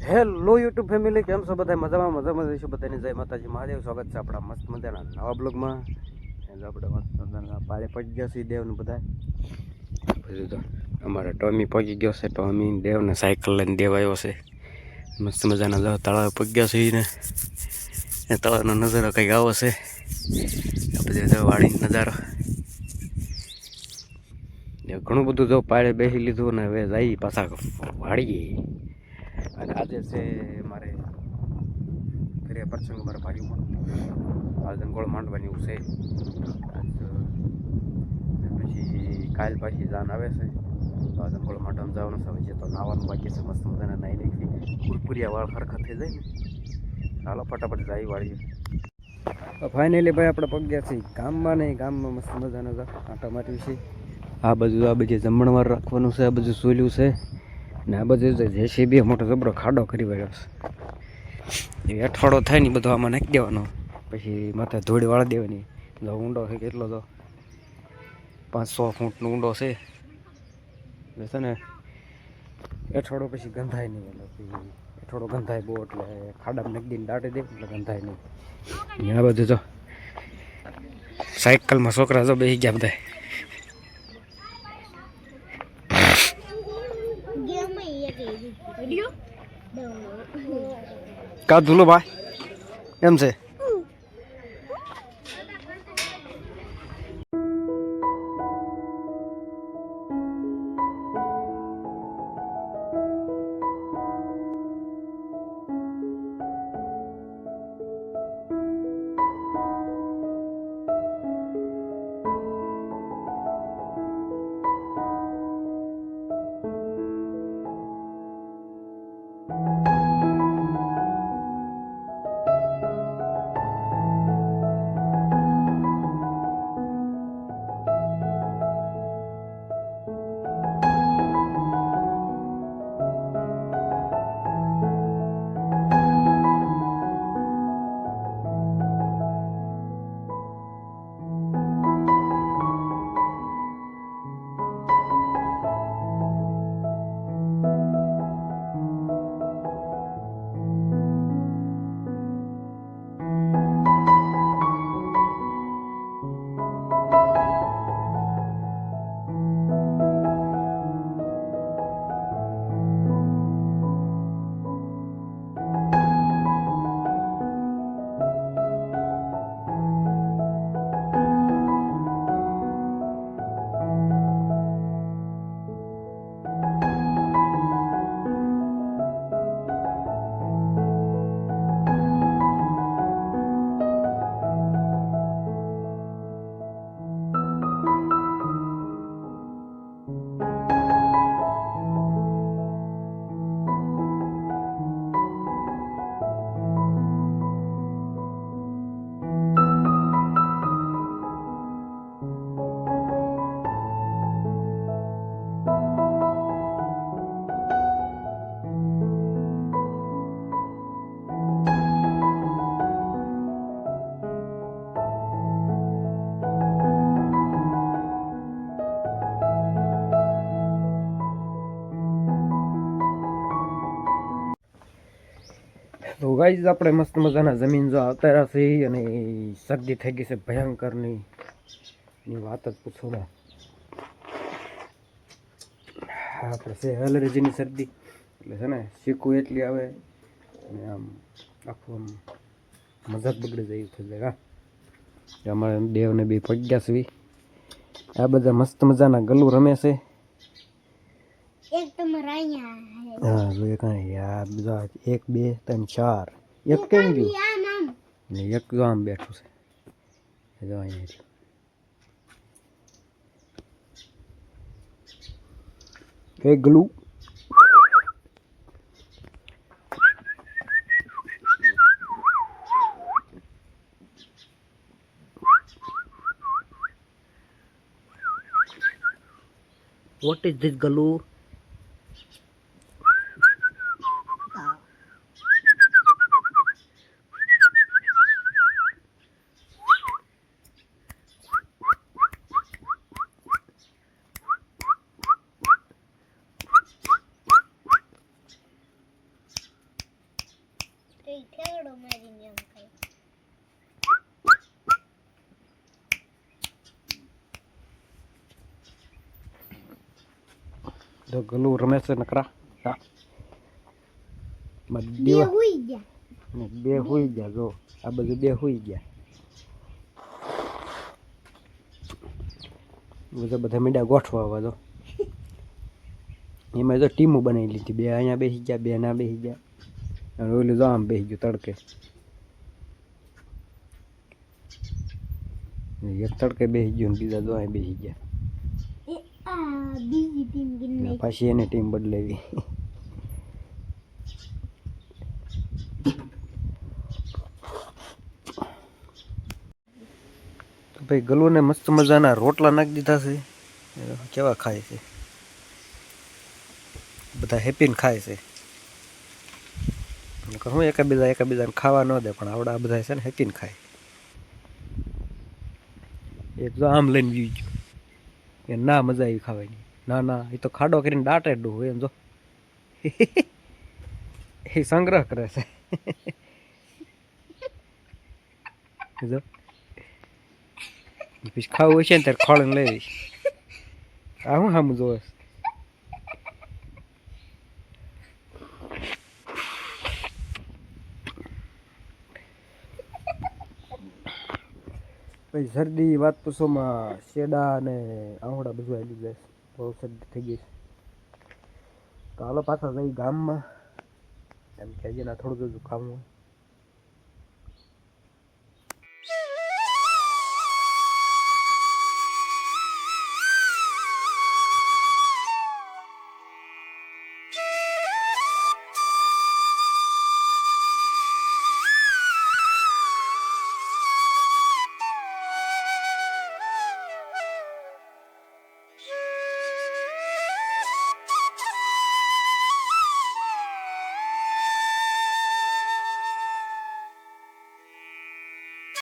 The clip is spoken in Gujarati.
હેલો યુટ્યુબ ફેમિલી, કેમ છો બધા? મજામાં રહીશું. બધાની જય માતાજી મહાદેવ. સ્વાગત છે આપણા મસ્ત મજાના નવા બ્લોગમાં. આપણે મસ્ત મજાના પાળે પહોંચી ગયા છીએ દેવને બધા. બધું તો અમારા ટોમી પહોંચી ગયો છે. ટોમી દેવને સાયકલ લઈને દેવ આવ્યો છે. મસ્ત મજાના તળાવ પહોંચી ગયા છે ને એ તળાવનો નજારો કંઈક આવો છે. આ બધે વાડીનો નજારો ઘણું બધું જો પાળે બેસી લીધું ને હવે જઈ પાછા વાડીએ. અને આજે છે મારે ઘરે પ્રસંગ, મારા ભાઈઓમાં આજંગોળ માંડવાની એવું છે. પછી કાલ પાછી જાન આવે છે તો આજંગોળ માંડવાનું જવાનું છે. હવે તો નાવાનું બાકી છે. મસ્ત મજાના નાહી નાખી કુરકુરિયા વાળ ખરખા થઈ જાય ને. ચાલો ફટાફટ જાય વાળીએ. ફાઇનલી ભાઈ આપણે પગ્યા છીએ ગામમાં. નહીં ગામમાં મસ્ત મજાના આટા મારી છે. આ બધી જમણવાર રાખવાનું છે. આ બધું સોલ્યું છે ને આ બધું જેસીબી મોટો જબરો ખાડો કરી વાળ્યો છે. એ અઠવાડો થાય ને બધો આમાં નાખી દેવાનો. પછી માથે ધૂળ વાળી દેવાની. ઊંડો છે કેટલો તો 500 ફૂટનો ઊંડો છે. છે ને અઠવાડો પછી ગંધાય નહીં. એટલે અઠવાડો ગંધાય બહુ એટલે ખાડામાં નાખી દઈને દાટી દે એટલે ગંધાય નહીં. આ બધું જો સાયકલમાં છોકરા જો બેસી ગયા બધા. કા ધૂલો ભાઈ એમ છે. તો ગાઈઝ આપણે મસ્ત મજાના જમીન જો આવતા છે અને શરદી થઈ ગઈ છે ભયંકરની. ની વાત જ પૂછો ને. આપણે છે એલર્જીની શરદી એટલે છે ને શીખવું એટલી આવે અને આમ આખું આમ મજાક બગડી જાય થઈ જાય. હા અમારે દેવને બી પગ્યા છે. આ બધા મસ્ત મજાના ગલું રમે છે. હા જોઈએ કાંઈ યાર બધા 1 2 3 4 એક કેમ ગયું ને એક જો આમ બેઠું છે. જો અહીંયા એક ગલું. What is this galoo? જો ગલું રમે છે નકરા બે હુઈ ગયા. બે હુઈ ગયા. જો આ બધું બે હુઈ ગયા. બધા મીડા ગોઠવા આવા જો એમાં જો ટીમો બનાવી લીધી. બે અહીંયા બેસી ગયા, બે ના બેસી ગયા, અને ઓલું જો આમ બેસી ગયું તડકે. એક તડકે બેસી ગયું ને બીજા જો અહીં બેસી ગયા. બીજી ટીમ ગઈ. પાછી એને ટીમ બદલાવી. તો ભાઈ ગલુને મસ્ત મજાના રોટલા નાખી દીધા છે. કેવા ખાય છે બધા, હેપીને ખાય છે. હું એકાબીજાને ખાવા ન દે, પણ આવડા બધા છે ને હેપીને ખાય. એક જો આમ લઈને વી ગયું એ ના મજા આવી ખાવાની. ના ના, એ તો ખાડો કરીને દાંટે ડું હોય એમ જો. એ સંગ્રહ કરે છે. જો પછી ખાવું હોય છે ને ત્યારે ખોળીને લઈ. આ હું સામું જોવે. પછી શરદી વાત પૂછોમાં શેડા અને આવડા બધું આવી જાય. બહુ શરદી થઈ ગઈ છે. તો હાલો પાછા જઈ ગામમાં. એમ કે હજી ના થોડું બધું કામ હોય.